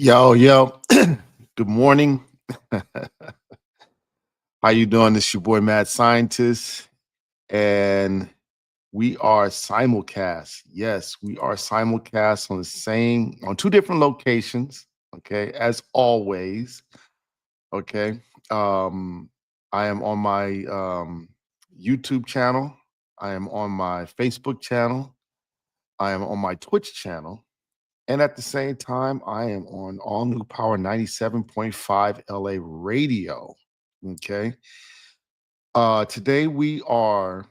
Yo, yo. Good morning. How you doing? This your boy Mad Scientist, and we are simulcast. Yes, we are simulcast on two different locations. Okay, as always. Okay. Um, I am on my YouTube channel. I am on my Facebook channel. I am on my Twitch channel. And at the same time, I am on all new Power 97.5 LA radio. Okay. Today we are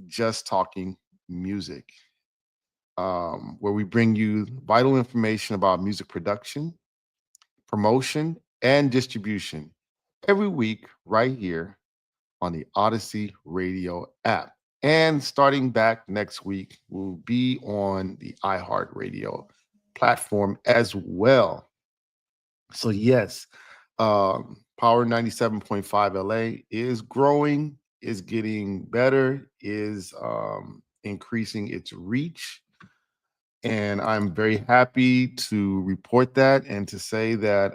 just talking music, where we bring you vital information about music production, promotion, and distribution every week right here on the Odyssey Radio app. And starting back next week, we'll be on the iHeartRadio platform as well. So yes, Power 97.5 LA is growing, is getting better, is increasing its reach. And I'm very happy to report that and to say that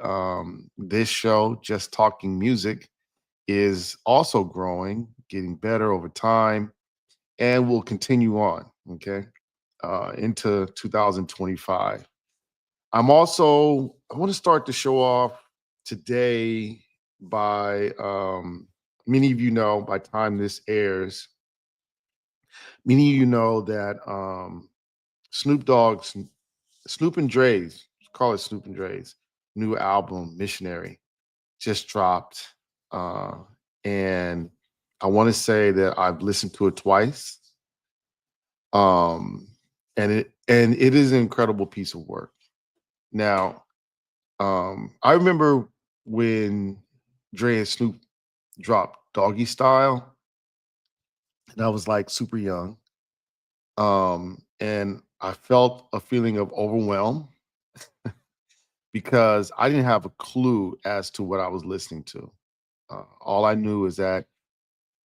this show, Just Talking Music, is also growing, getting better over time, and will continue on, okay, into 2025. I want to start the show off today by many of you know by time this airs, many of you know that Snoop Dogg's Snoop and Dre's, call it Snoop and Dre's new album, Missionary, just dropped. Uh, and I want to say that I've listened to it twice. Um, and it is an incredible piece of work. Now, I remember when Dre and Snoop dropped Doggy Style, and I was like super young. And I felt a feeling of overwhelm because I didn't have a clue as to what I was listening to. All I knew is that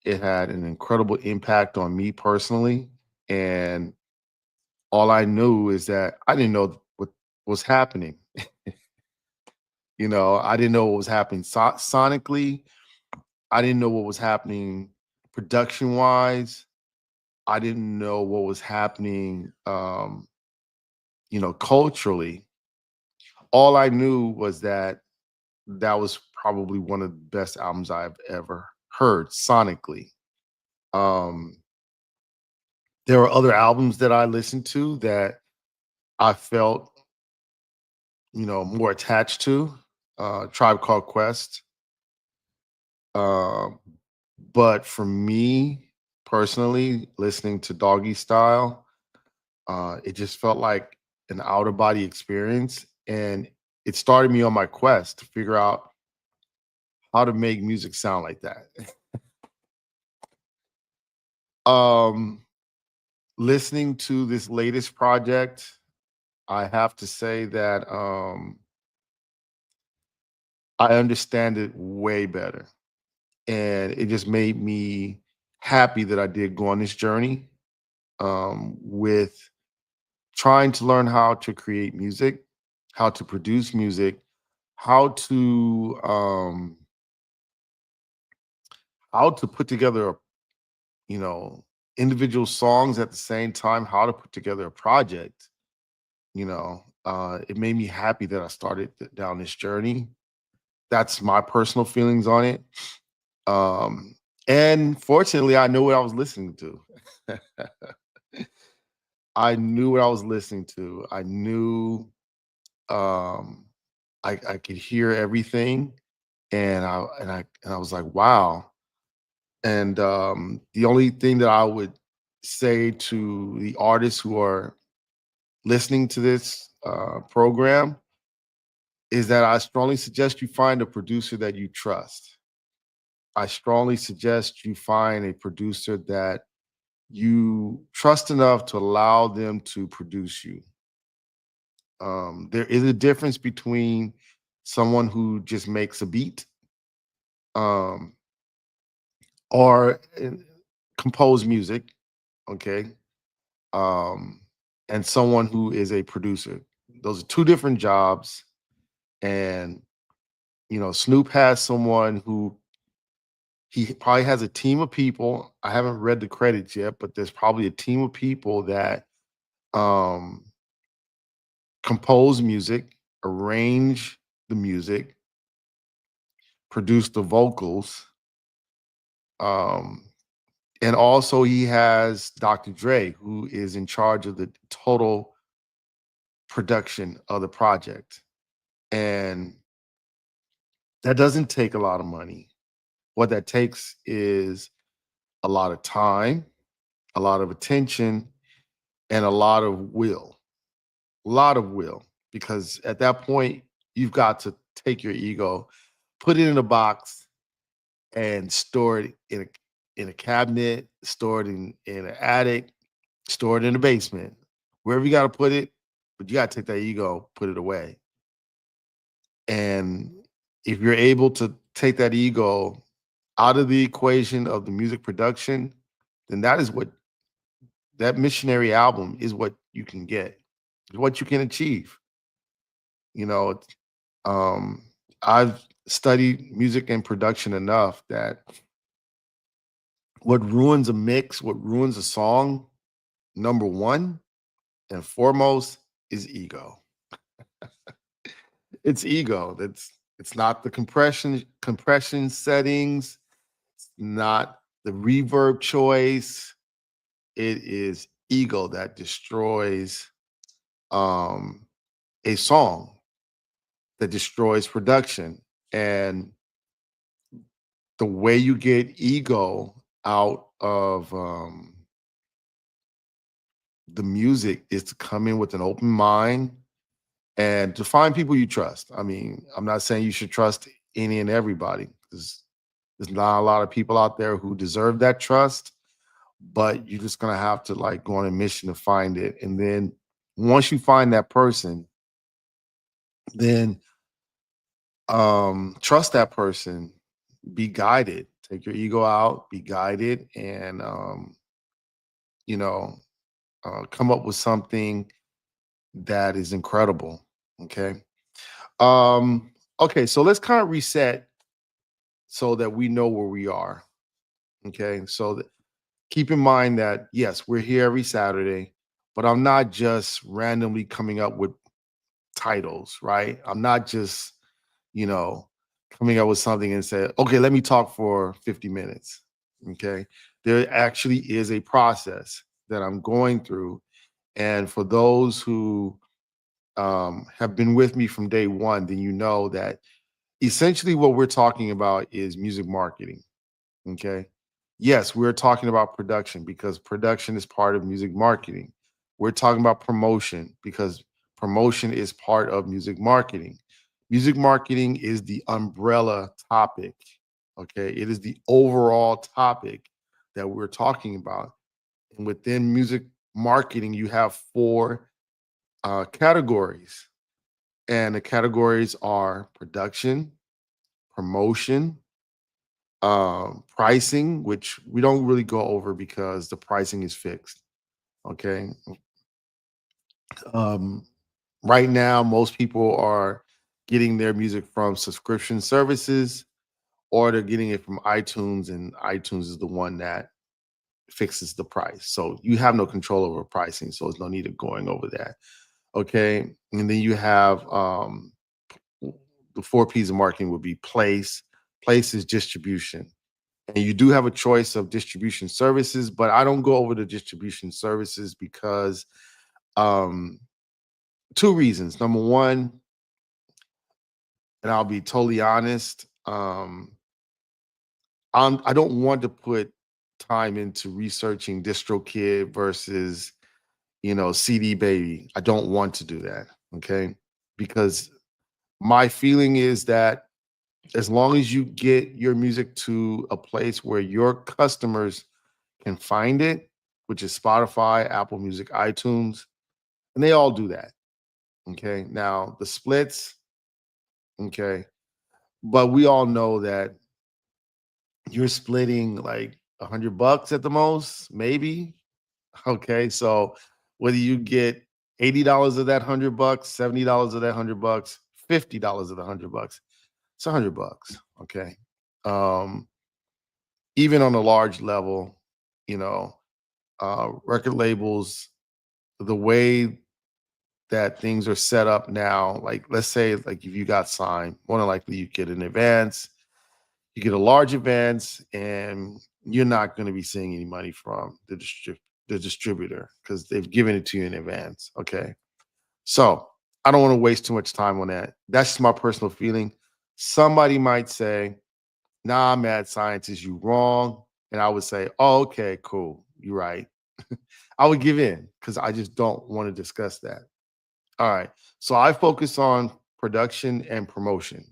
it had an incredible impact on me personally. And all I knew is that I didn't know what was happening. I didn't know what was happening sonically. I didn't know what was happening production wise. I didn't know what was happening, culturally. All I knew was that that was probably one of the best albums I've ever heard sonically. Um, there were other albums that I listened to that I felt, more attached to. Tribe Called Quest. Um, but for me personally, listening to Doggy Style, it just felt like an outer body experience, and it started me on my quest to figure out how to make music sound like that. um, Listening to this latest project, I have to say that I understand it way better, and it just made me happy that I did go on this journey with trying to learn how to create music, how to produce music, how to um, how to put together, you know, individual songs at the same time, how to put together a project. It made me happy that I started down this journey. That's my personal feelings on it. Um, and fortunately, I knew what I was listening to. I knew what I was listening to. I knew um, I could hear everything, and I was like, wow. And the only thing that I would say to the artists who are listening to this program is that I strongly suggest you find a producer that you trust. I strongly suggest you find a producer that you trust enough to allow them to produce you. There is a difference between someone who just makes a beat, um, or compose music, okay, um, and someone who is a producer. Those are two different jobs. And, Snoop has someone who he probably has a team of people. I haven't read the credits yet, but there's probably a team of people that um, compose music, arrange the music, produce the vocals, um, and also he has Dr. Dre, who is in charge of the total production of the project. And that doesn't take a lot of money. What that takes is a lot of time, a lot of attention, and a lot of will. A lot of will. Because at that point, you've got to take your ego, put it in a box, and store it in a cabinet, store it in an attic, store it in the basement, wherever you got to put it. But you got to take that ego, put it away. And if you're able to take that ego out of the equation of the music production, then that missionary album is what you can get, is what you can achieve. You know, um, I've studied music and production enough that what ruins a mix, what ruins a song, number one and foremost is ego. It's ego. It's not the compression settings, it's not the reverb choice. It is ego that destroys um a song, that destroys production. And the way you get ego out of the music is to come in with an open mind and to find people you trust. I mean, I'm not saying you should trust any and everybody. There's not a lot of people out there who deserve that trust, but you're just gonna have to like go on a mission to find it. And then once you find that person, then trust that person, be guided, take your ego out, be guided, and you know, come up with something that is incredible. Okay. Okay, so let's kind of reset so that we know where we are. Okay. Keep in mind that yes, we're here every Saturday, but I'm not just randomly coming up with titles, right? I'm not just, you know, coming up with something and say, okay, let me talk for 50 minutes. Okay. There actually is a process that I'm going through. And for those who have been with me from day one, then you know that essentially what we're talking about is music marketing. Okay. Yes, we're talking about production because production is part of music marketing. We're talking about promotion because promotion is part of music marketing. Music marketing is the umbrella topic. Okay. It is the overall topic that we're talking about. And within music marketing, you have four categories. And the categories are production, promotion, pricing, which we don't really go over because the pricing is fixed. Okay. Um, right now, most people are getting their music from subscription services or they're getting it from iTunes, and iTunes is the one that fixes the price. So you have no control over pricing. So there's no need of going over that. Okay. And then you have the four P's of marketing would be place. Place is distribution. And you do have a choice of distribution services, but I don't go over the distribution services because um, two reasons. Number one, and I'll be totally honest, I don't want to put time into researching DistroKid versus CD Baby. I don't want to do that. Okay, because my feeling is that as long as you get your music to a place where your customers can find it, which is Spotify, Apple Music, iTunes, and they all do that. Okay. Now the splits, okay, but we all know that you're splitting like $100 at the most, maybe. Okay. So whether you get $80 of that $100, $70 of that $100, $50 of the $100. It's $100. Okay. Um, Even on a large level, you know, record labels, the way that things are set up now, like let's say like if you got signed, more than likely you get an advance, you get a large advance, and you're not going to be seeing any money from the distributor because they've given it to you in advance. Okay. So I don't want to waste too much time on that. That's just my personal feeling. Somebody might say, nah, mad scientist, you wrong. And I would say, oh, okay, cool. You're right. I would give in because I just don't want to discuss that. All right. So I focus on production and promotion.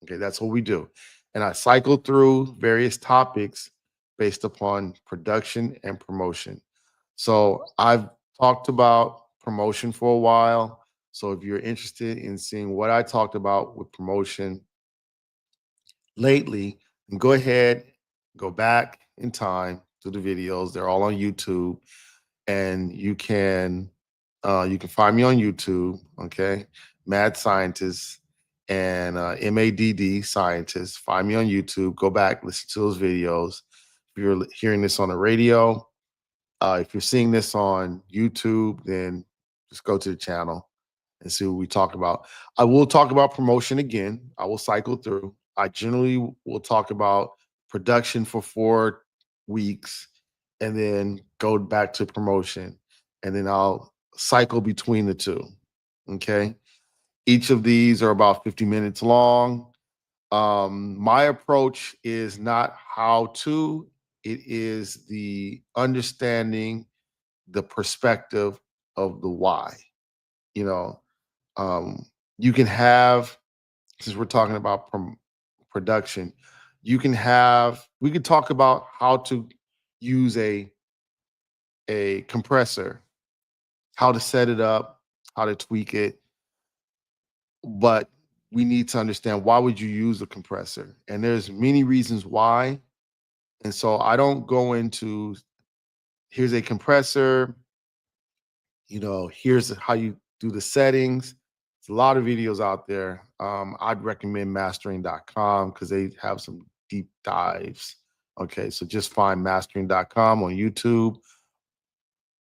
Okay, that's what we do. And I cycle through various topics based upon production and promotion. So I've talked about promotion for a while. So if you're interested in seeing what I talked about with promotion lately, then go ahead, go back in time to the videos. They're all on YouTube, and you can find me on YouTube. Okay, Mad Scientist and MADD Scientist. Find me on YouTube. Go back, listen to those videos. If you're hearing this on the radio, if you're seeing this on YouTube, then just go to the channel and see what we talk about. I will talk about promotion again. I will cycle through. I generally will talk about production for 4 weeks and then go back to promotion. And then I'll cycle between the two. Okay. Each of these are about 50 minutes long. My approach is not how to, it is the understanding the perspective of the why. You know, um, you can have, since we're talking about production, we could talk about how to use a compressor, how to set it up, how to tweak it, but we need to understand why would you use a compressor? And there's many reasons why. And so I don't go into here's a compressor, here's how you do the settings. There's a lot of videos out there. I'd recommend mastering.com because they have some deep dives. Okay, so just find mastering.com on YouTube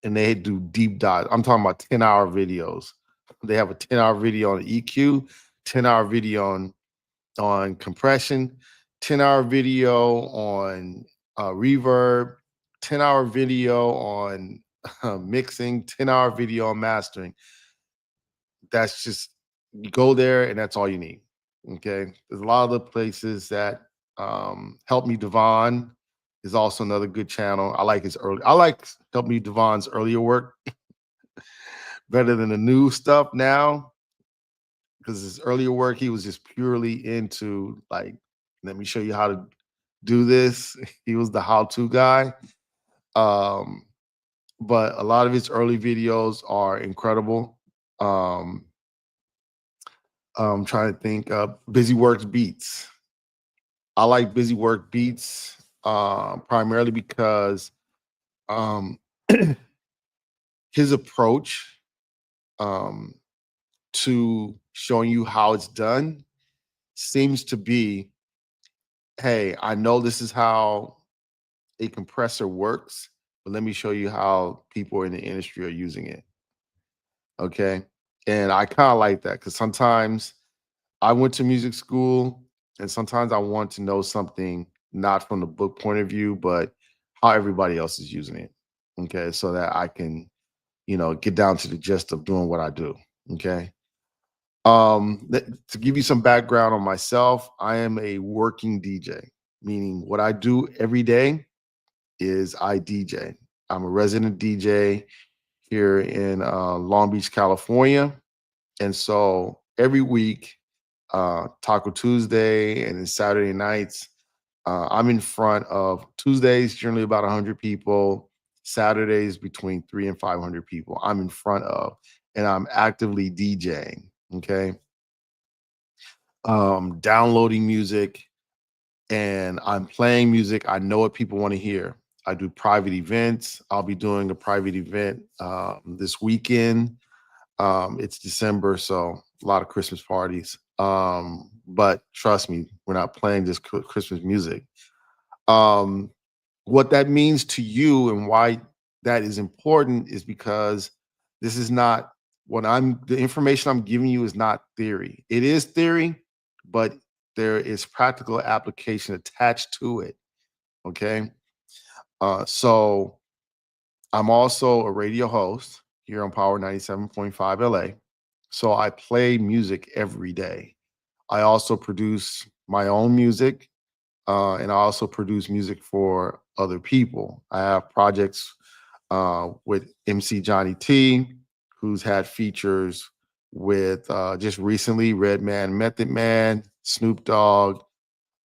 and they do deep dives. I'm talking about 10-hour videos. They have a 10-hour video on EQ, 10-hour video on compression, 10-hour video on reverb, 10-hour video on mixing, 10-hour video on mastering. That's just, you go there and that's all you need. Okay. There's a lot of the places that Help Me Devon is also another good channel. I like Help Me Devon's earlier work better than the new stuff now. Because his earlier work, he was just purely into like, let me show you how to do this. He was the how-to guy. Um, but a lot of his early videos are incredible. I'm trying to think. Busy Works Beats. I like Busy Work Beats primarily because um, his approach um, to showing you how it's done seems to be, hey, I know this is how a compressor works, but let me show you how people in the industry are using it. Okay. And I kind of like that because sometimes I went to music school and sometimes I want to know something not from the book point of view, but how everybody else is using it. Okay. So that I can, get down to the gist of doing what I do. Okay. To give you some background on myself, I am a working DJ, meaning what I do every day is I DJ. I'm a resident DJ here in Long Beach, California. And so every week, Taco Tuesday and then Saturday nights, I'm in front of Tuesdays, generally about 100 people, Saturdays between 3 and 500 people. I'm in front of, and I'm actively DJing. Okay. Downloading music and I'm playing music. I know what people want to hear. I do private events. I'll be doing a private event this weekend. It's December, so a lot of Christmas parties. But trust me, we're not playing just Christmas music. Um, what that means to you and why that is important is because this is not the information I'm giving you is not theory. It is theory, but there is practical application attached to it. Okay. So I'm also a radio host here on Power 97.5 LA. So I play music every day. I also produce my own music, and I also produce music for other people. I have projects with MC Johnny T, who's had features with just recently Redman, Method Man, Snoop Dogg,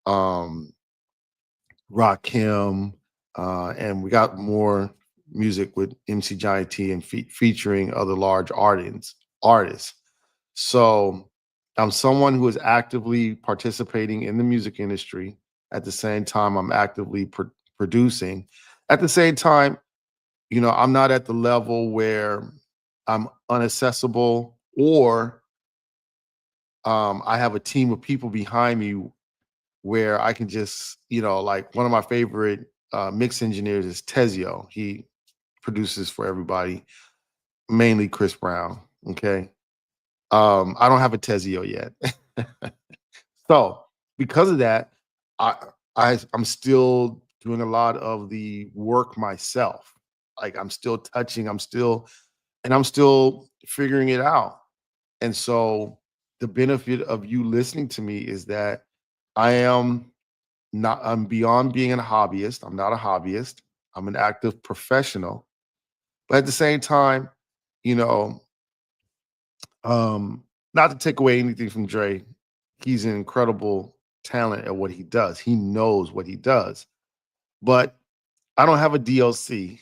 um, Rakim, and we got more music with MC Johnny T and featuring other large artists. So I'm someone who is actively participating in the music industry. At the same time, I'm actively producing. At the same time, I'm not at the level where I'm unaccessible or I have a team of people behind me where I can just, like one of my favorite mix engineers is Tezio. He produces for everybody, mainly Chris Brown. Okay. I don't have a Tezio yet. So because of that, I I'm still doing a lot of the work myself. Like I'm still touching, I'm still figuring it out. And so the benefit of you listening to me is that I am I'm beyond being a hobbyist. I'm not a hobbyist. I'm an active professional. But at the same time, you know, not to take away anything from Dre, he's an incredible talent at what he does. He knows what he does. But I don't have a DLC.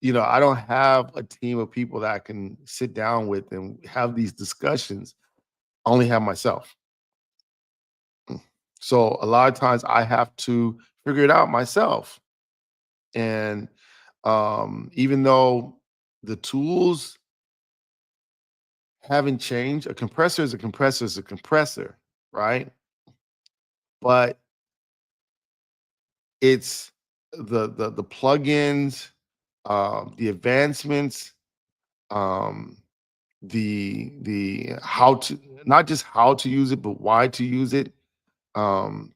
I don't have a team of people that I can sit down with and have these discussions. I only have myself. Mm. So a lot of times I have to figure it out myself. And even though the tools haven't changed, a compressor is a compressor is a compressor, right? But it's the plugins, the advancements, um, the how to not just how to use it, but why to use it. Um,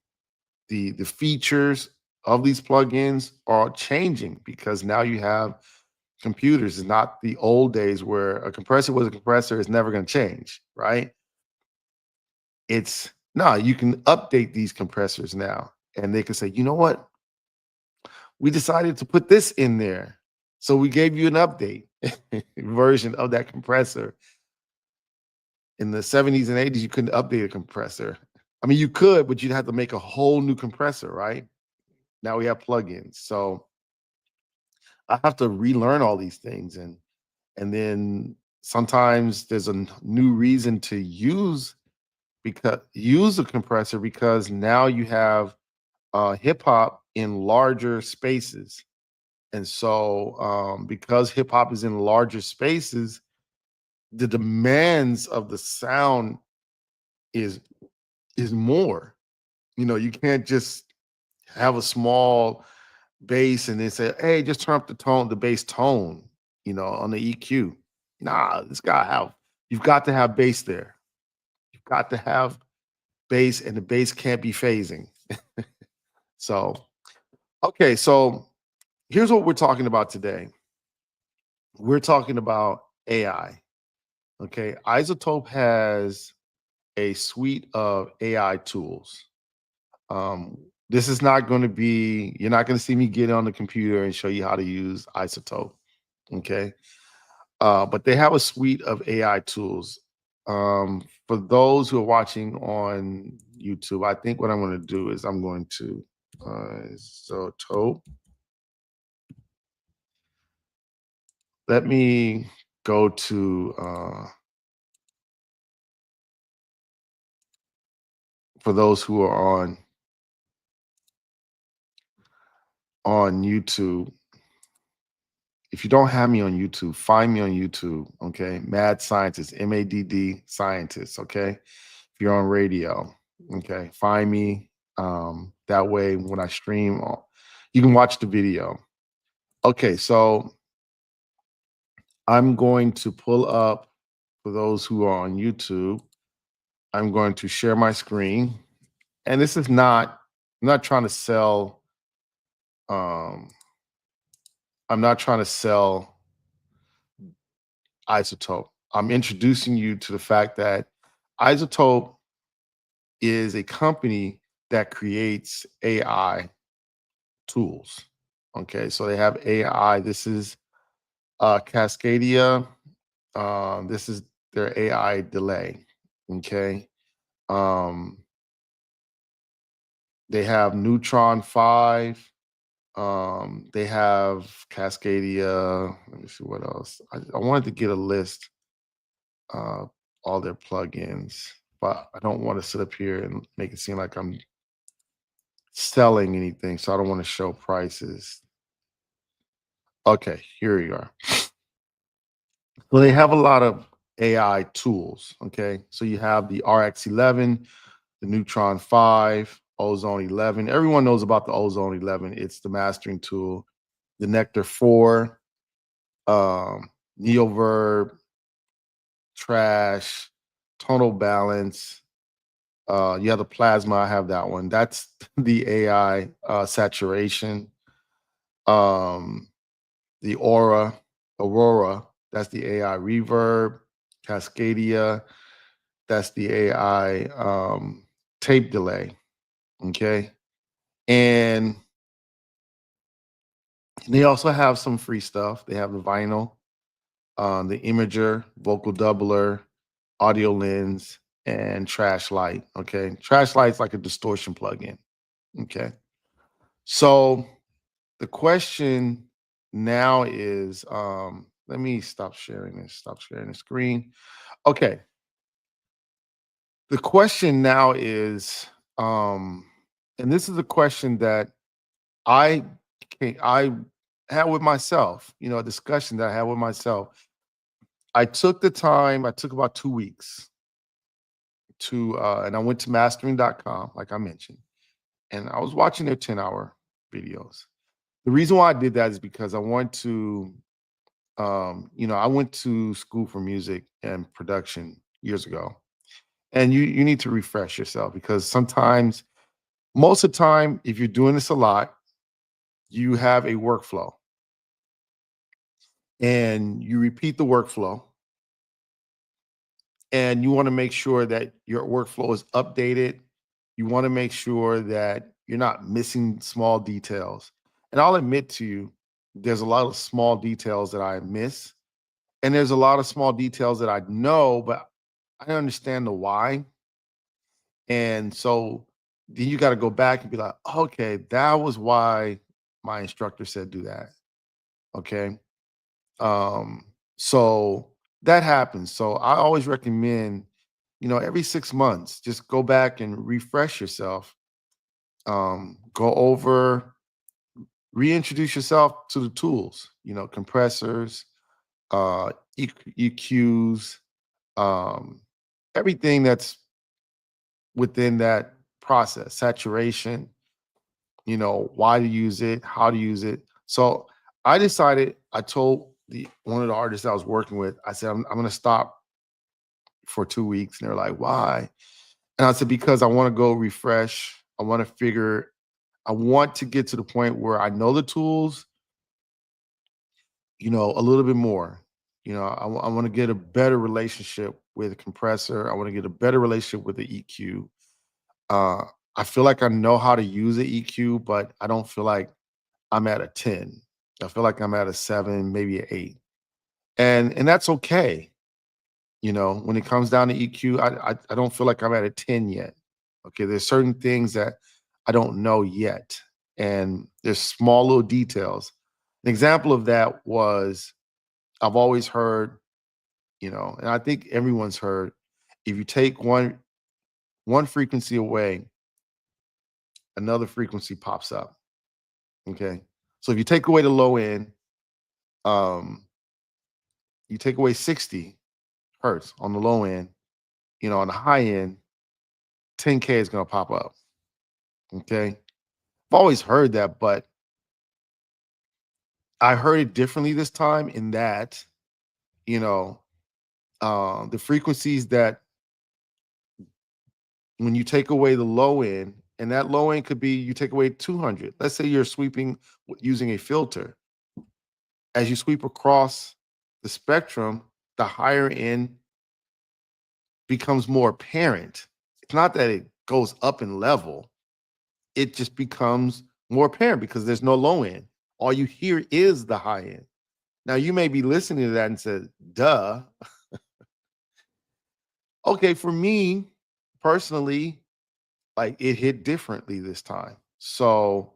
the features of these plugins are changing because now you have computers. It's not the old days where a compressor was a compressor. It's never going to change, right? It's no, you can update these compressors now, and they can say, you know what? We decided to put this in there. So we gave you an update version of that compressor. In the 70s and 80s, you couldn't update a compressor. I mean, you could, but you'd have to make a whole new compressor, right? Now we have plugins. So I have to relearn all these things. And then sometimes there's a new reason to use a compressor because now you have hip hop in larger spaces. And so, because hip hop is in larger spaces, the demands of the sound is is more. You can't just have a small bass and then say, "Hey, just turn up the bass tone," on the EQ. Nah, you've got to have bass there. You've got to have bass, and the bass can't be phasing. So, okay, so here's what we're talking about today. We're talking about AI. Okay, Izotope has a suite of AI tools. This is not going to be, you're not going to see me get on the computer and show you how to use Isotope. Okay. But they have a suite of AI tools. For those who are watching on YouTube, I think what I'm going to do is I'm going to Isotope. Let me go to for those who are on YouTube. If you don't have me on YouTube, find me on YouTube. Okay. Mad Scientist, MADD Scientist. Okay. If you're on radio, okay, find me. That way, when I stream, you can watch the video. Okay. So I'm going to pull up for those who are on YouTube. I'm going to share my screen. And this is not, I'm not trying to sell, um, I'm not trying to sell Isotope. I'm introducing you to the fact that Isotope is a company that creates AI tools. Okay, so they have AI. This is Cascadia. This is their AI delay. Okay. Um, they have Neutron 5. They have Cascadia. Let me see what else. I wanted to get a list, uh, all their plugins, but I don't want to sit up here and make it seem like I'm selling anything. So I don't want to show prices. Okay, here you are. So they have a lot of AI tools. Okay. So you have the RX11, the Neutron 5, Ozone 11. Everyone knows about the Ozone 11. It's the mastering tool. The Nectar 4, um, Neoverb, Trash, Tonal Balance. You have the Plasma. I have that one. That's the AI saturation. Um, the Aurora. That's the AI reverb. Cascadia. That's the AI tape delay. Okay. And they also have some free stuff. They have the vinyl, the imager, vocal doubler, audio lens, and trash light. Okay. Trash light's like a distortion plugin. Okay. So the question now is let me stop sharing the screen. Okay. The question now is, um, and this is a question that I I had with myself, a discussion that I had with myself. I took the time, I took about 2 weeks and I went to mastering.com, like I mentioned, and I was watching their 10-hour videos. The reason why I did that is because I want to, I went to school for music and production years ago. And you need to refresh yourself because sometimes, most of the time, if you're doing this a lot, you have a workflow and you repeat the workflow and you want to make sure that your workflow is updated. You want to make sure that you're not missing small details. And I'll admit to you, there's a lot of small details that I miss. And there's a lot of small details that I know, but I don't understand the why. And so then you got to go back and be like, okay, that was why my instructor said do that. Okay. Um, so that happens. So I always recommend, every 6 months, just go back and refresh yourself. Go over, reintroduce yourself to the tools, compressors, EQs, um, everything that's within that process, saturation, why to use it, how to use it. So I told the one of the artists I was working with, I said, I'm gonna stop for 2 weeks. And they're like, why? And I said, because I want to go refresh. I want to get to the point where I know the tools, a little bit more. I want to get a better relationship with a compressor. I want to get a better relationship with the EQ. Uh, I feel like I know how to use the EQ, but I don't feel like I'm at a 10. I feel like I'm at a 7, maybe an 8. And that's okay. When it comes down to EQ, I don't feel like I'm at a 10 yet. Okay, there's certain things that I don't know yet. And there's small little details. An example of that was I've always heard, and I think everyone's heard, if you take one frequency away, another frequency pops up. Okay. So if you take away the low end, Um, you take away 60 hertz on the low end, on the high end, 10K is going to pop up. Okay. I've always heard that, but I heard it differently this time in that, you know, the frequencies that when you take away the low end, and that low end could be you take away 200. Let's say you're sweeping using a filter. As you sweep across the spectrum, the higher end becomes more apparent. It's not that it goes up in level, it just becomes more apparent because there's no low end. All you hear is the high end. Now, you may be listening to that and say, duh. Okay, for me personally, like it hit differently this time. So,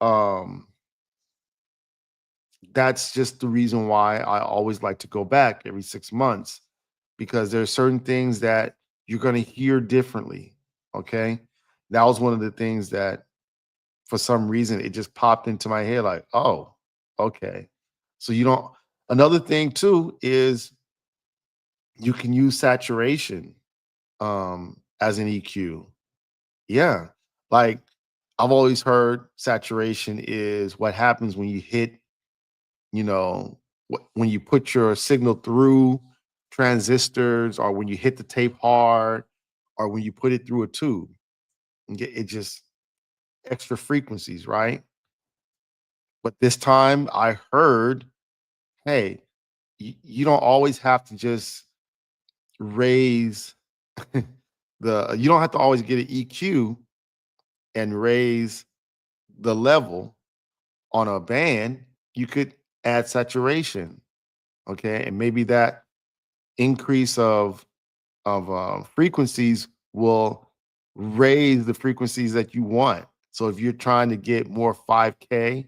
um, that's just the reason why I always like to go back every 6 months because there's certain things that you're going to hear differently. Okay. That was one of the things that for some reason it just popped into my head like, oh, okay. So you don't, another thing too is you can use saturation as an EQ. Yeah. Like I've always heard saturation is what happens when you hit when you put your signal through transistors or when you hit the tape hard or when you put it through a tube and get it just extra frequencies, right? But this time I heard, hey, you don't always have to just raise you don't have to always get an EQ and raise the level on a band. You could add saturation, okay? And maybe that increase of frequencies will raise the frequencies that you want. So if you're trying to get more 5K, I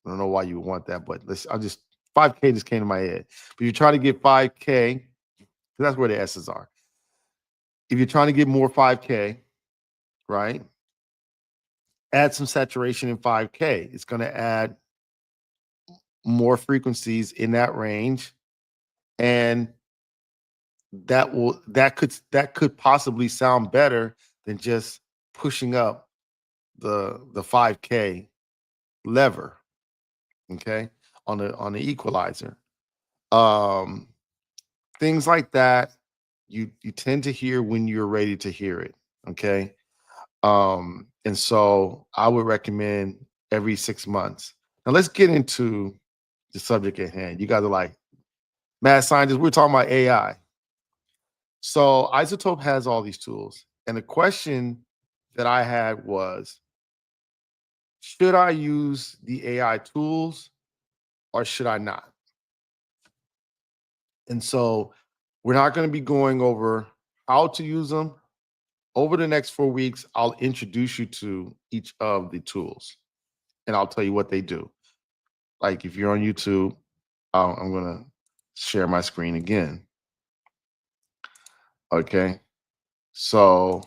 don't know why you would want that, but I'll just 5K just came to my head. But you're trying to get 5K, that's where the S's are. If you're trying to get more 5K, right? Add some saturation in 5K. It's going to add more frequencies in that range. And that could possibly sound better than just pushing up the 5K lever, okay, on the equalizer. Um, things like that you tend to hear when you're ready to hear it, okay? And so I would recommend every 6 months. Now let's get into the subject at hand. You guys are like, mad scientists, we're talking about AI. So Isotope has all these tools. And the question that I had was, should I use the AI tools or should I not? And so we're not going to be going over how to use them. Over the next 4 weeks, I'll introduce you to each of the tools and I'll tell you what they do. Like if you're on YouTube, I'm going to share my screen again. Okay. So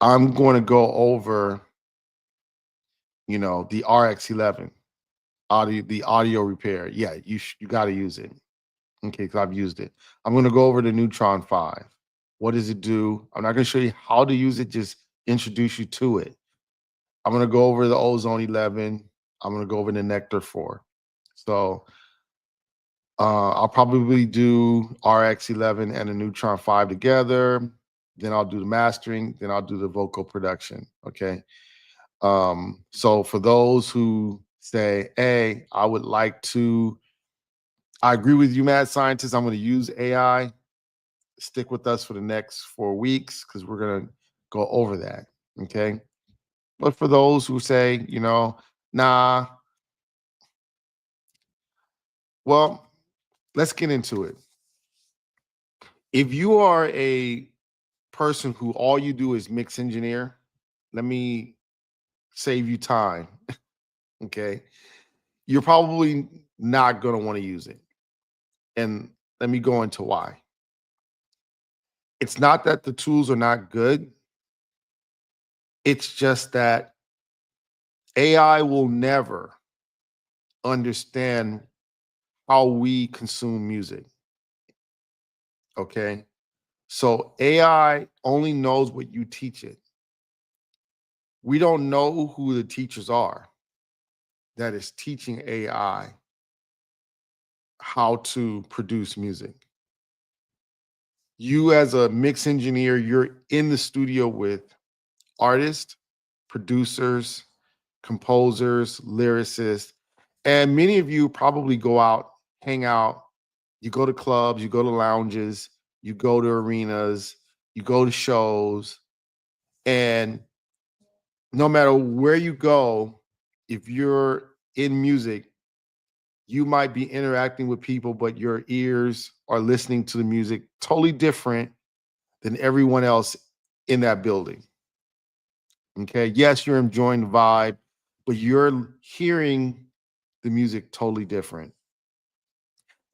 I'm going to go over, the RX11 the audio repair. Yeah, you got to use it. Okay, because I've used it. I'm going to go over the Neutron 5. What does it do? I'm not going to show you how to use it, just introduce you to it. I'm going to go over the Ozone 11. I'm going to go over the Nectar 4. So I'll probably do RX 11 and the Neutron 5 together. Then I'll do the mastering. Then I'll do the vocal production. Okay. So for those who say, hey, I agree with you, mad scientist. I'm going to use AI. Stick with us for the next 4 weeks because we're going to go over that. Okay. But for those who say, nah, well, let's get into it. If you are a person who all you do is mix engineer, let me save you time. Okay. You're probably not going to want to use it. And let me go into why. It's not that the tools are not good, it's just that AI will never understand how we consume music. Okay. So AI only knows what you teach it. We don't know who the teachers are that is teaching AI how to produce music. You, as a mix engineer, you're in the studio with artists, producers, composers, lyricists, and many of you probably go out, hang out, you go to clubs, you go to lounges, you go to arenas, you go to shows, and no matter where you go, if you're in music, you might be interacting with people, but your ears are listening to the music totally different than everyone else in that building. Okay. Yes, you're enjoying the vibe, but you're hearing the music totally different.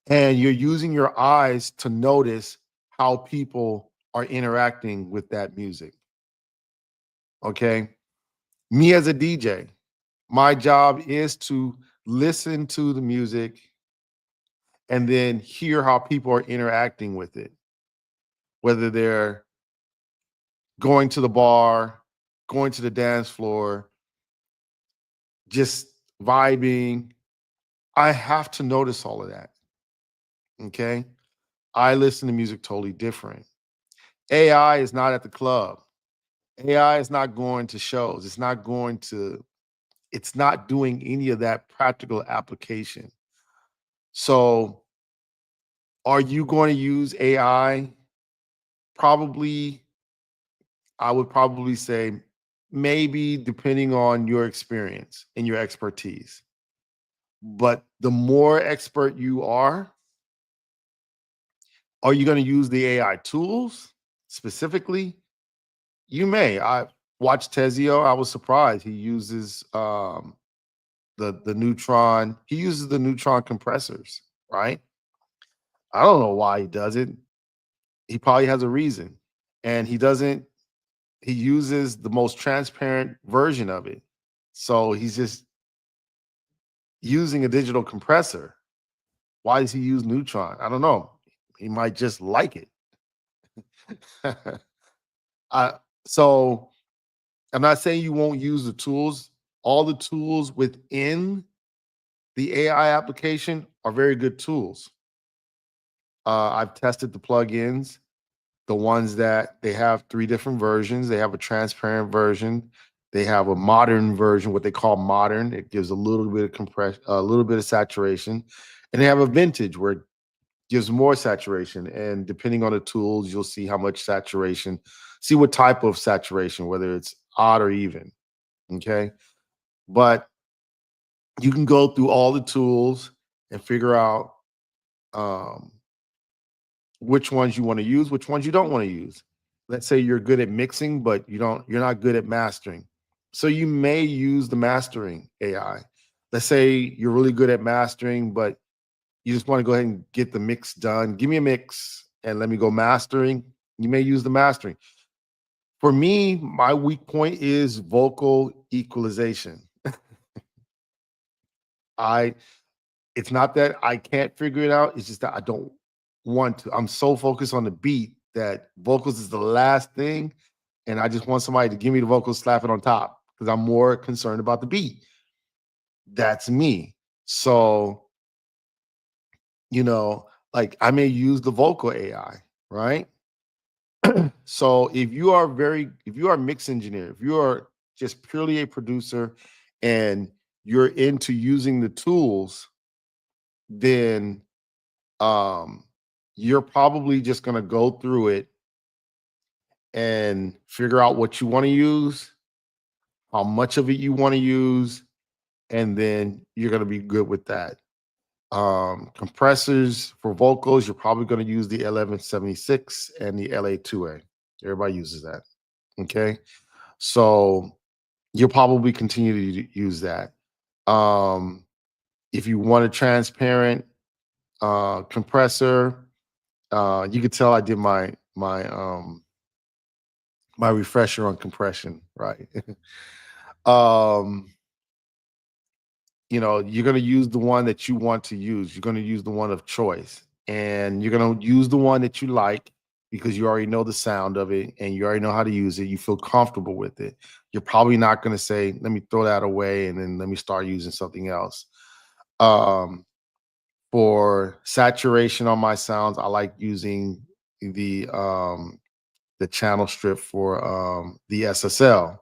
And you're using your eyes to notice how people are interacting with that music. Okay. Me as a DJ, my job is to listen to the music and then hear how people are interacting with it, whether they're going to the bar, going to the dance floor, just vibing. I have to notice all of that. Okay. I listen to music totally different. AI is not at the club. AI is not going to shows. It's not doing any of that practical application. So, are you going to use AI? Probably, I would probably say maybe, depending on your experience and your expertise. But the more expert you are you going to use the AI tools specifically? You may. I watched Tezio. I was surprised. He uses the neutron. He uses the neutron compressors, right? I don't know why he does it. He probably has a reason. And he doesn't, he uses the most transparent version of it. So he's just using a digital compressor. Why does he use neutron? I don't know. He might just like it. I, so I'm not saying you won't use the tools. All the tools within the AI application are very good tools. I've tested the plugins, the ones that they have three different versions. They have a transparent version. They have a modern version, what they call modern. It gives a little bit of compression, a little bit of saturation. And they have a vintage where it gives more saturation. And depending on the tools, you'll see how much saturation, see what type of saturation, whether it's odd or even. Okay. But you can go through all the tools and figure out um, which ones you want to use, which ones you don't want to use. Let's say you're good at mixing, but you're not good at mastering. So you may use the mastering AI. Let's say you're really good at mastering, but you just want to go ahead and get the mix done. Give me a mix and let me go mastering. You may use the mastering. For me, my weak point is vocal equalization. I It's not that I can't figure it out. It's just that I don't want to. I'm so focused on the beat that vocals is the last thing. And I just want somebody to give me the vocals, slap it on top because I'm more concerned about the beat. That's me. So, like I may use the vocal AI, right? So if you are a mix engineer, if you are just purely a producer and you're into using the tools, then um you're probably just going to go through it and figure out what you want to use, how much of it you want to use, and then you're going to be good with that. Compressors for vocals, you're probably going to use the 1176 and the LA2A. Everybody uses that. Okay. So you'll probably continue to use that. Um, if you want a transparent compressor, you could tell I did my refresher on compression, right? um, you're going to use the one that you want to use. You're going to use the one of choice, and you're going to use the one that you like because you already know the sound of it and you already know how to use it. You feel comfortable with it. You're probably not going to say, let me throw that away and then let me start using something else. Um, for saturation on my sounds, I like using the um, the channel strip for the SSL.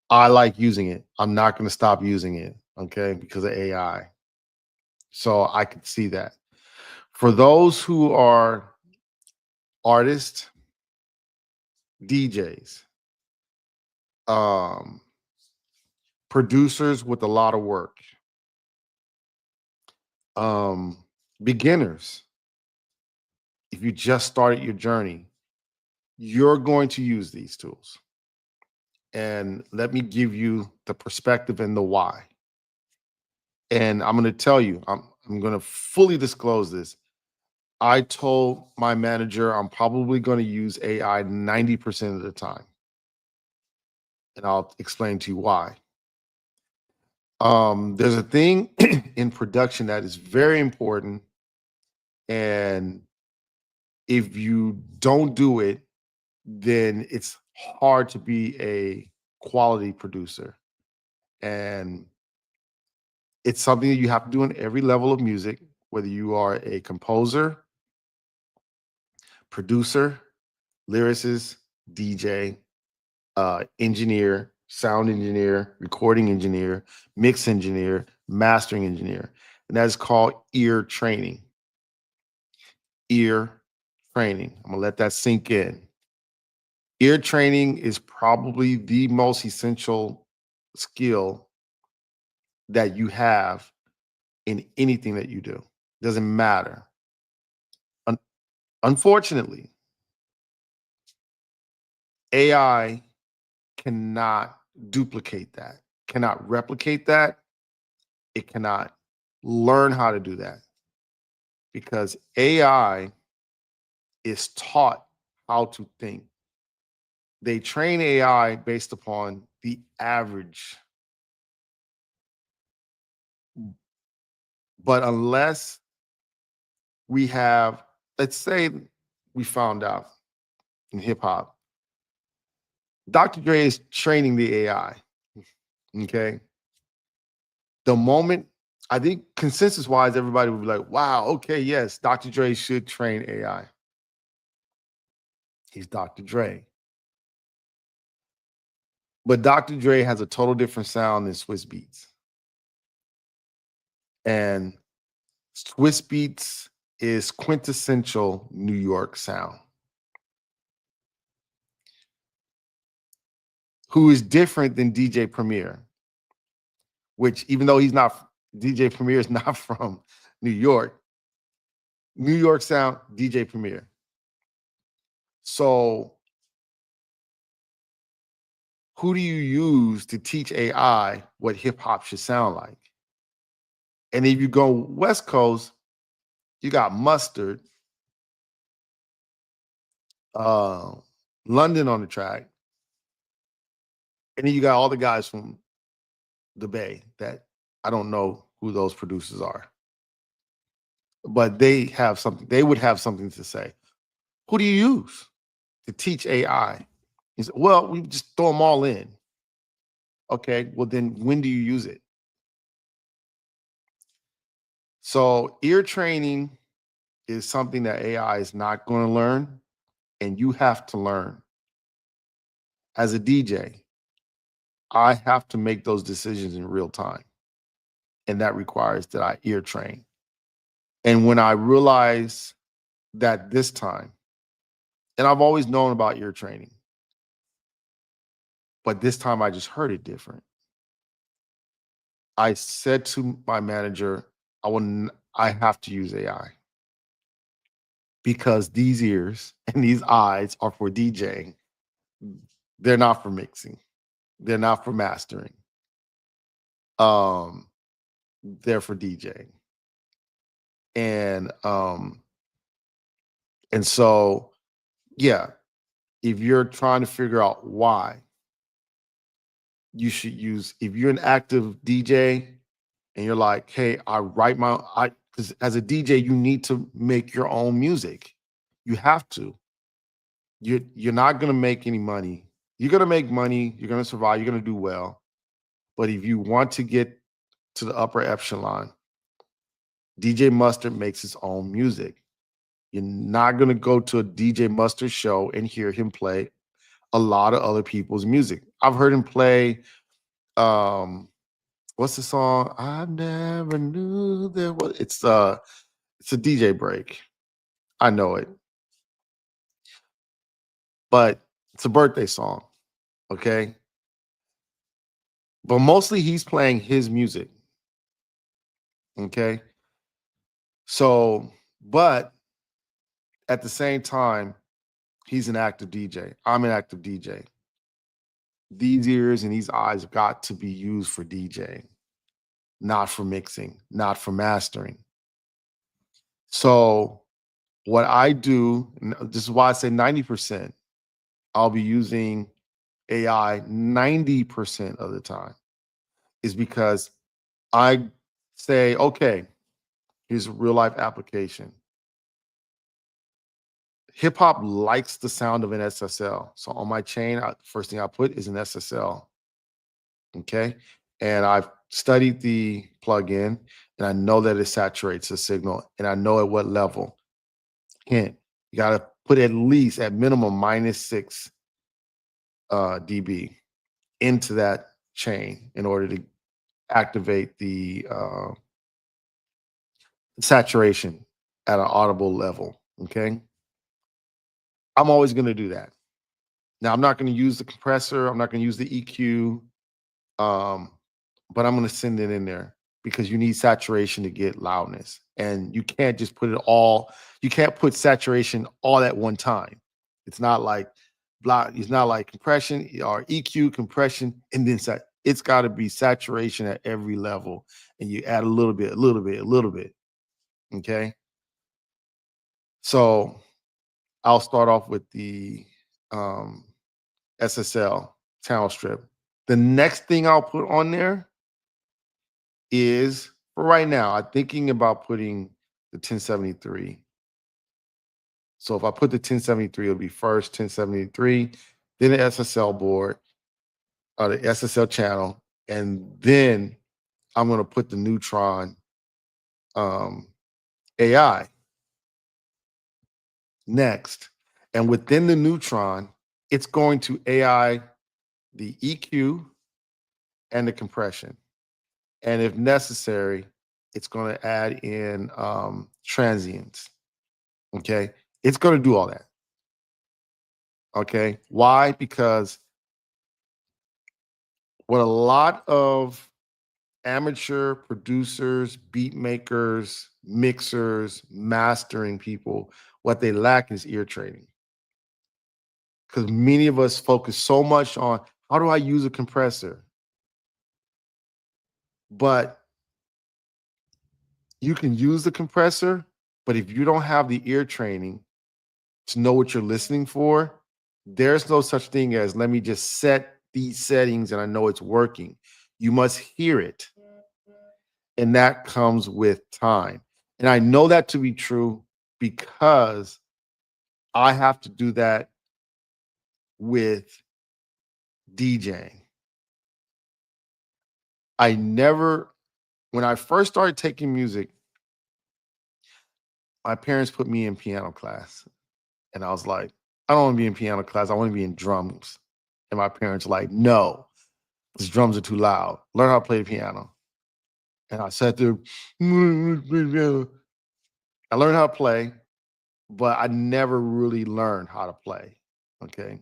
I like using it. I'm not going to stop using it, okay, because of AI. So I could see that. For those who are artists, DJs, um, producers with a lot of work, um, beginners, if you just started your journey, you're going to use these tools. And let me give you the perspective and the why. And I'm going to tell you, I'm going to fully disclose this. I told my manager I'm probably going to use AI 90% of the time. And I'll explain to you why. There's a thing in production that is very important. And if you don't do it, then it's hard to be a quality producer. And it's something that you have to do in every level of music, whether you are a composer, producer, lyricist, DJ, engineer, sound engineer, recording engineer, mix engineer, mastering engineer. And that's called ear training. Ear training. I'm going to let that sink in. Ear training is probably the most essential skill that you have in anything that you do. Doesn't matter. Un- Unfortunately, AI cannot duplicate that, cannot replicate that. It cannot learn how to do that because AI is taught how to think. They train AI based upon the average. But unless we have, let's say we found out in hip hop, Dr. Dre is training the AI. Okay. The moment, I think consensus wise, everybody would be like, wow, okay, yes, Dr. Dre should train AI. He's Dr. Dre. But Dr. Dre has a total different sound than Swiss Beats. And Swiss Beats is quintessential New York sound. Who is different than DJ Premier, which even though he's not, DJ Premier is not from New York sound, DJ Premier. So who do you use to teach AI what hip hop should sound like? And if you go West Coast, you got Mustard, uh, London on the track, and then you got all the guys from the Bay that I don't know who those producers are, but they have something. They would have something to say. Who do you use to teach AI? He said, well, we just throw them all in. Okay, well then when do you use it? So ear training is something that AI is not going to learn, and you have to learn. As a DJ, I have to make those decisions in real time, and that requires that I ear train. And when I realize that this time, and I've always known about ear training, but this time I just heard it different. I said to my manager, I have to use AI because these ears and these eyes are for DJing. They're not for mixing. They're not for mastering. Um, they're for DJing. And and so yeah, if you're trying to figure out why, you should use, if you're an active DJ, and you're like, hey, I write my I because as a DJ, you need to make your own music. You have to. You're not gonna make any money. You're gonna make money, you're gonna survive, you're gonna do well. But if you want to get to the upper echelon, DJ Mustard makes his own music. You're not gonna go to a DJ Mustard show and hear him play a lot of other people's music. I've heard him play um what's the song? I never knew there was it's a DJ break. I know it, but it's a birthday song. Okay. But mostly he's playing his music. Okay. So, but at the same time, he's an active DJ. I'm an active DJ. These ears and these eyes got to be used for DJing, not for mixing, not for mastering. So, what I do, this is why I say 90%, I'll be using AI 90% of the time, is because I say, okay, here's a real life application. Hip hop likes the sound of an SSL. So on my chain, first thing I put is an SSL. Okay. And I've studied the plugin and I know that it saturates the signal and I know at what level. Hint, you got to put at least at minimum -6 dB into that chain in order to activate the saturation at an audible level. Okay. I'm always going to do that. Now, I'm not going to use the compressor. I'm not going to use the EQ. Um, but I'm going to send it in there because you need saturation to get loudness. And you can't just put it all, you can't put saturation all at one time. It's not like it's not like compression or EQ, compression, and then it's got to be saturation at every level. And you add a little bit, a little bit, a little bit. Okay. So I'll start off with the um, SSL channel strip. The next thing I'll put on there is, for right now, I'm thinking about putting the 1073. So if I put the 1073, it'll be first 1073, then the SSL board, or the SSL channel, and then I'm going to put the Neutron um, AI next. And within the Neutron, it's going to AI the EQ and the compression. And if necessary, it's going to add in transients. Okay. It's going to do all that. Okay. Why? Because what a lot of amateur producers, beat makers, mixers, mastering people, what they lack is ear training. Because many of us focus so much on how do I use a compressor? But you can use the compressor, but if you don't have the ear training to know what you're listening for, there's no such thing as let me just set these settings and I know it's working. You must hear it. And that comes with time. And I know that to be true because I have to do that with DJing. I never, when I first started taking music, my parents put me in piano class. And I was like, I don't want to be in piano class. I want to be in drums. And my parents were like, no, these drums are too loud. Learn how to play the piano. And I sat there, I learned how to play, but I never really learned how to play. Okay.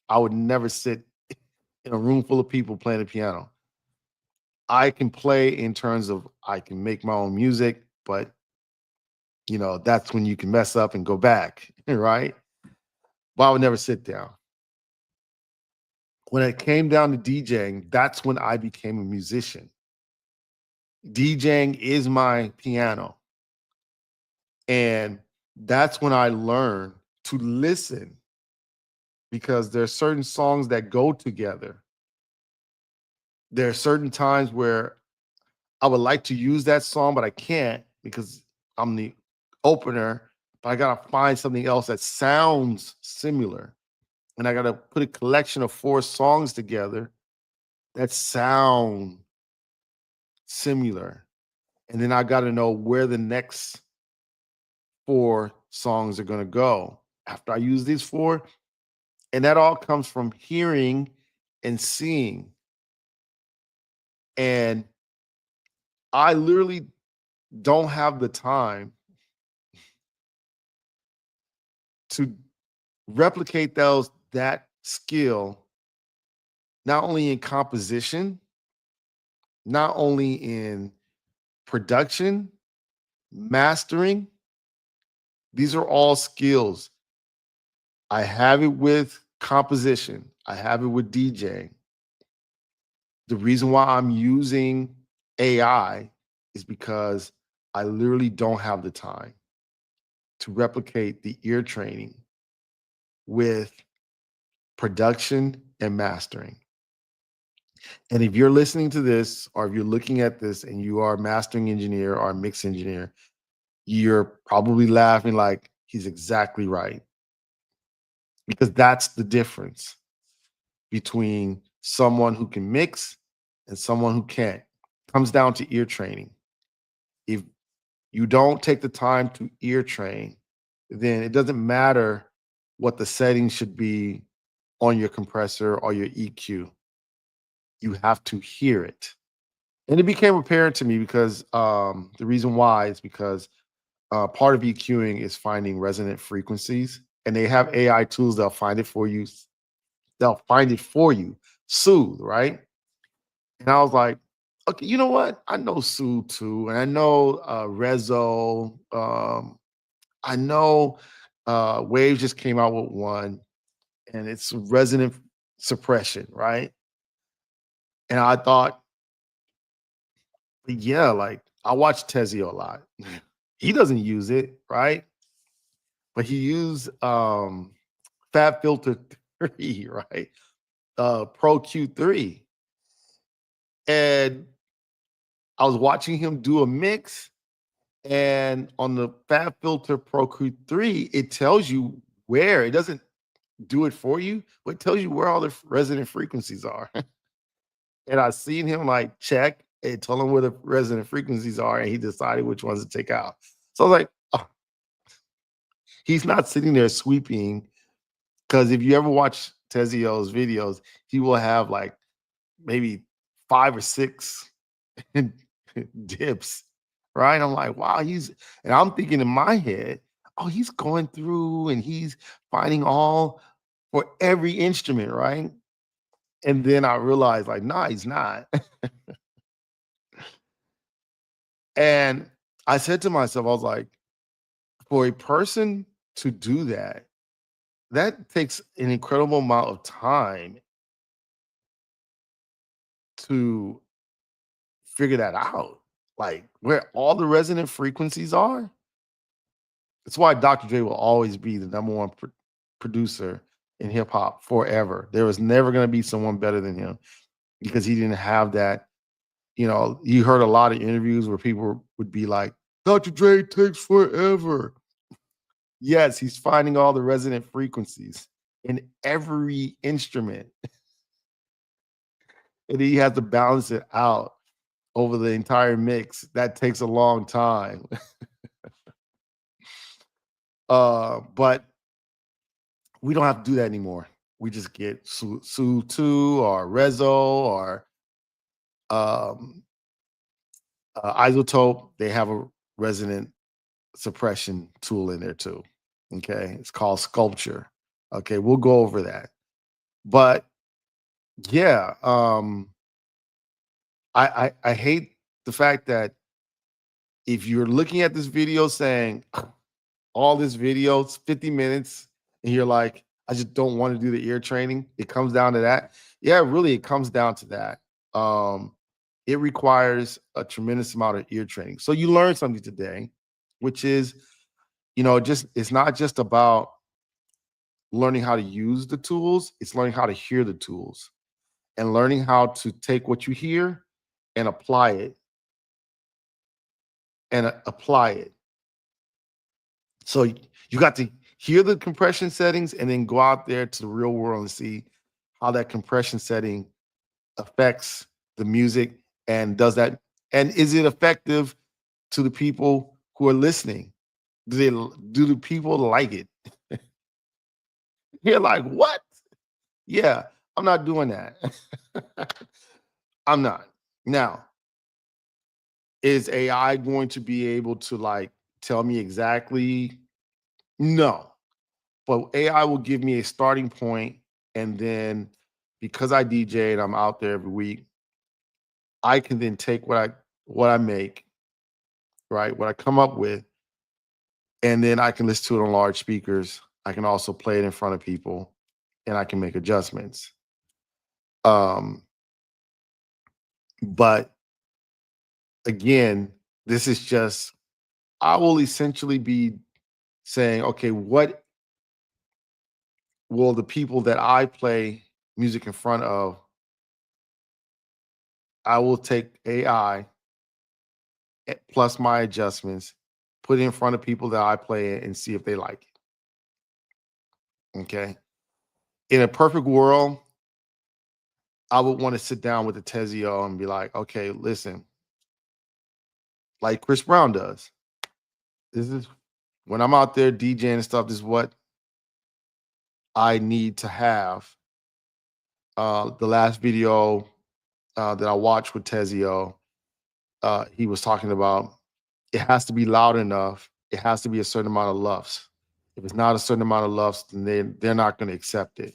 I would never sit in a room full of people playing the piano. I can play in terms of I can make my own music, but that's when you can mess up and go back, right? But I would never sit down. When it came down to DJing, that's when I became a musician. DJing is my piano. And that's when I learned to listen because there are certain songs that go together. There are certain times where I would like to use that song, but I can't because I'm the opener. But I gotta find something else that sounds similar, and I gotta put a collection of 4 songs together that sound similar, and then I gotta know where the next 4 songs are gonna go after I use these 4, and that all comes from hearing and seeing, and I literally don't have the time to replicate that skill, not only in composition, not only in production, mastering. These are all skills. I have it with composition. I have it with DJing. The reason why I'm using AI is because I literally don't have the time to replicate the ear training with production and mastering. And if you're listening to this, or if you're looking at this and you are a mastering engineer or a mix engineer, you're probably laughing like he's exactly right. Because that's the difference between someone who can mix and someone who can't. Comes down to ear training. If you don't take the time to ear train, then it doesn't matter what the settings should be on your compressor or your EQ. You have to hear it. And it became apparent to me because the reason why is because part of EQing is finding resonant frequencies, and they have AI tools that'll find it for you. They'll find it for you, soothe, right? And I was like, okay, you know what? I know soothe too, and I know Rezo. I know Wave just came out with one, and it's resonant suppression, right? And I thought, yeah, like I watch Tezio a lot. He doesn't use it, right? But he used Fab Filter 3, right? Pro Q3. And I was watching him do a mix, and on the Fab Filter Pro Q3, it tells you where. It doesn't do it for you, but it tells you where all the resonant frequencies are. And I seen him like check and tell him where the resonant frequencies are, and he decided which ones to take out. So I was like, oh, he's not sitting there sweeping. Because if you ever watch Tezio's videos, he will have like maybe 5 or 6 dips, right? I'm like, wow, and I'm thinking in my head, oh, he's going through and he's finding all for every instrument, right? And then I realized, like, nah, he's not. And I said to myself, I was like, for a person to do that, that takes an incredible amount of time to figure that out. Like where all the resonant frequencies are. That's why Dr. Dre will always be the number one producer in hip hop forever. There was never going to be someone better than him because he didn't have that. You know, you heard a lot of interviews where people would be like, Dr. Dre takes forever. Yes, he's finding all the resonant frequencies in every instrument, and he has to balance it out over the entire mix. That takes a long time. But we don't have to do that anymore. We just get Su 2 or Rezo or um, Izotope. They have a resonant suppression tool in there too. Okay. It's called Sculpture. Okay. We'll go over that. But yeah, I hate the fact that if you're looking at this video saying all this video, it's 50 minutes, and you're like, I just don't want to do the ear training. It comes down to that. Yeah, really, it comes down to that. It requires a tremendous amount of ear training. So you learned something today, which is, just it's not just about learning how to use the tools, it's learning how to hear the tools and learning how to take what you hear and apply it and apply it. So you got to hear the compression settings and then go out there to the real world and see how that compression setting affects the music, and does that, and is it effective to the people who are listening? Do the people like it? You're like, what? Yeah, I'm not doing that. I'm not. Now, is AI going to be able to like tell me exactly? No. But AI will give me a starting point, and then because I DJ and I'm out there every week, I can then take what I make, right? What I come up with, and then I can listen to it on large speakers. I can also play it in front of people, and I can make adjustments. Um, but again, this is just, I will essentially be saying, okay, what will the people that I play music in front of, I will take AI plus my adjustments, put it in front of people that I play it and see if they like it. Okay. In a perfect world, I would want to sit down with the Tezio and be like, okay, listen, like Chris Brown does. This is when I'm out there DJing and stuff, this is what I need to have. The last video that I watched with Tezio, he was talking about it has to be loud enough. It has to be a certain amount of lufs. If it's not a certain amount of lufs, then they're not going to accept it.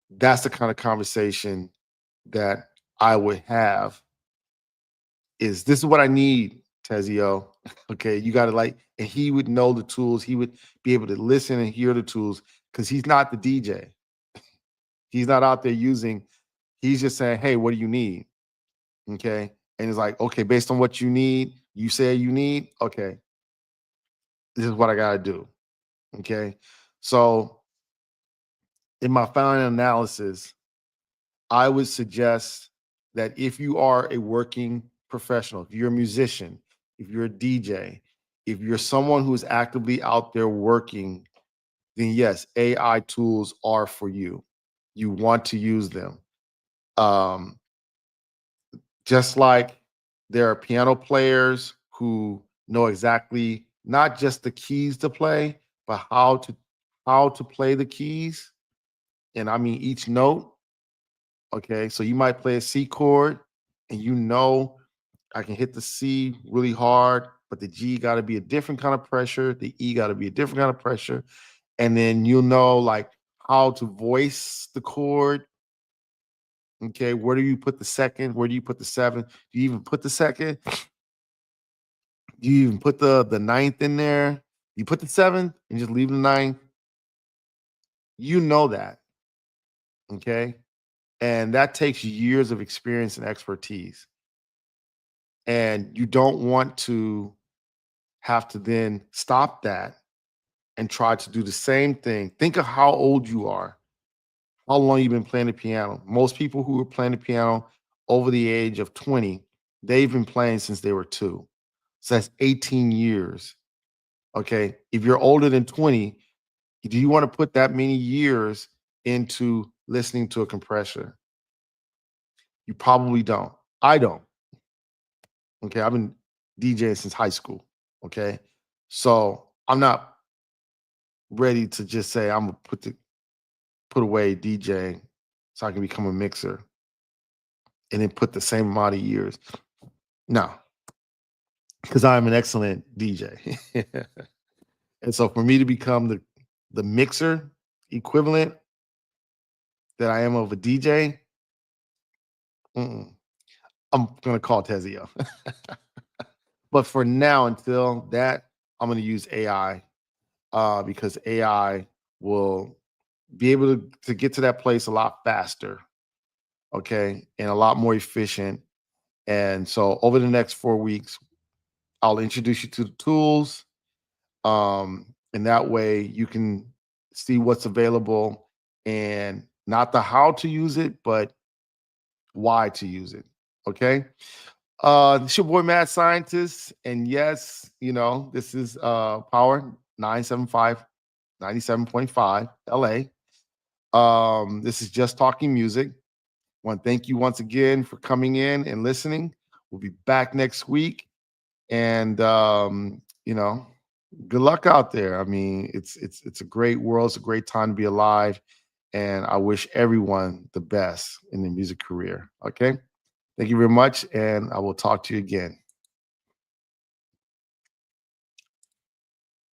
That's the kind of conversation that I would have. Is this is what I need, Tezio? Okay, you got to like, and he would know the tools. He would be able to listen and hear the tools because he's not the DJ. He's not out there using. He's just saying, "Hey, what do you need?" Okay, and it's like, okay, based on what you need, you say you need. Okay, this is what I got to do. Okay, so in my final analysis, I would suggest that if you are a working professional, if you're a musician, if you're a DJ, if you're someone who is actively out there working, then yes, AI tools are for you. You want to use them. Um, just like there are piano players who know exactly not just the keys to play, but how to play the keys. And I mean each note. Okay, so you might play a C chord and I can hit the C really hard, but the G got to be a different kind of pressure. The E got to be a different kind of pressure. And then you'll know like how to voice the chord. Okay, where do you put the second? Where do you put the seventh? Do you even put the second? Do you even put the ninth in there? You put the seventh and just leave the ninth. You know that. Okay. And that takes years of experience and expertise. And you don't want to have to then stop that and try to do the same thing. Think of how old you are, how long you've been playing the piano. Most people who are playing the piano over the age of 20, they've been playing since they were 2. So that's 18 years. Okay. If you're older than 20, do you want to put that many years into listening to a compressor? You probably don't. I don't. Okay. I've been DJing since high school. Okay. So I'm not ready to just say I'm gonna put away DJing so I can become a mixer and then put the same amount of years. No, because I'm an excellent DJ. And so for me to become the mixer equivalent that I am of a DJ, mm-mm, I'm gonna call Tezio. But for now, until that, I'm gonna use AI because AI will be able to get to that place a lot faster, okay, and a lot more efficient. And so over the next 4 weeks, I'll introduce you to the tools. And that way you can see what's available and not the how to use it, but why to use it. Okay. It's your boy Mad Scientist, and yes, this is Power 975 97.5 LA. This is Just Talking Music. Want to thank you once again for coming in and listening. We'll be back next week, and good luck out there. I mean, it's a great world. It's a great time to be alive, and I wish everyone the best in their music career. Okay, thank you very much, and I will talk to you again.